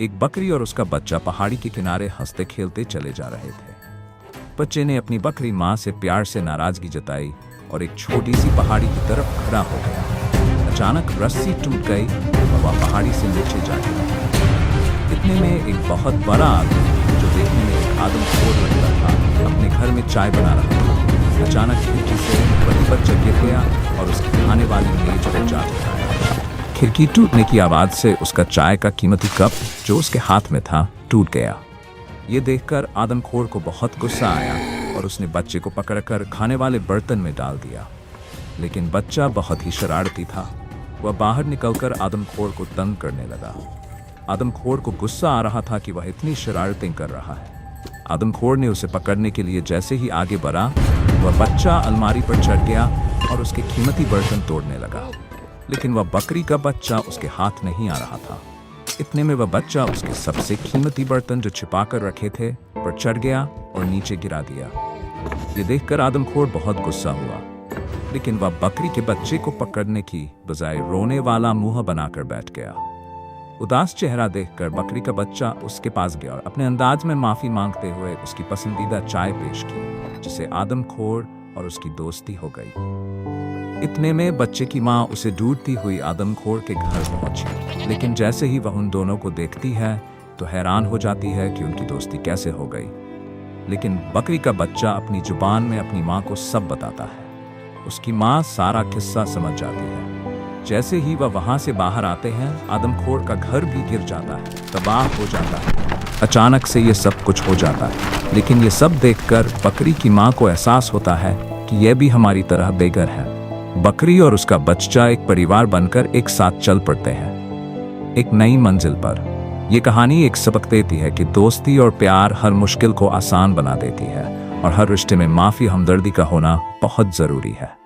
एक बकरी और उसका बच्चा पहाड़ी के किनारे हंसते खेलते चले जा रहे थे। बच्चे ने अपनी बकरी माँ से प्यार से नाराजगी जताई और एक छोटी सी पहाड़ी की तरफ खड़ा हो गया। अचानक रस्सी टूट गई और वह पहाड़ी से नीचे जा गिरा। इतने में एक बहुत बड़ा आदमी, जो देखने में एक आदमखोर लगता था, अपने घर में चाय बना रहा था। अचानक खिड़की से वही बच्चा गिर गया और उसकी खाने वाली मेज पर जा गिरा। खिड़की टूटने की आवाज से उसका चाय का कीमती कप जो उसके हाथ में था टूट गया। ये देखकर आदमखोर को बहुत गुस्सा आया और उसने बच्चे को पकड़कर खाने वाले बर्तन में डाल दिया। लेकिन बच्चा बहुत ही शरारती था। वह बाहर निकलकर आदमखोर को तंग करने लगा। आदमखोर को गुस्सा आ रहा था कि वह इतनी शरारतें कर रहा है। आदमखोर ने उसे पकड़ने के लिए जैसे ही आगे बढ़ा, वह बच्चा अलमारी पर चढ़ गया और उसके कीमती बर्तन तोड़ने लगा। लेकिन वह बकरी का बच्चा उसके हाथ नहीं आ रहा था। इतने में वह बच्चा उसके सबसे कीमती बर्तन जो छिपा कर रखे थे पर चढ़ गया और नीचे गिरा दिया। ये देखकर आदमखोर बहुत गुस्सा हुआ, लेकिन वह बकरी के बच्चे को पकड़ने की बजाय रोने वाला मुंह बनाकर बैठ गया। उदास चेहरा देखकर बकरी का बच्चा उसके पास गया और अपने अंदाज में माफी मांगते हुए उसकी पसंदीदा चाय पेश की, जिसे आदमखोर और उसकी दोस्ती हो गई। इतने में बच्चे की माँ उसे ढूंढती हुई आदमखोर के घर पहुंची, लेकिन जैसे ही वह उन दोनों को देखती है तो हैरान हो जाती है कि उनकी दोस्ती कैसे हो गई। लेकिन बकरी का बच्चा अपनी जुबान में अपनी माँ को सब बताता है। उसकी माँ सारा किस्सा समझ जाती है। जैसे ही वह वहां से बाहर आते हैं, आदमखोर का घर भी गिर जाता है, तबाह हो जाता है। अचानक से ये सब कुछ हो जाता है, लेकिन ये सब देखकर बकरी की माँ को एहसास होता है कि यह भी हमारी तरह बेघर है। बकरी और उसका बच्चा एक परिवार बनकर एक साथ चल पड़ते हैं, एक नई मंजिल पर। यह कहानी एक सबक देती है कि दोस्ती और प्यार हर मुश्किल को आसान बना देती है और हर रिश्ते में माफी हमदर्दी का होना बहुत जरूरी है।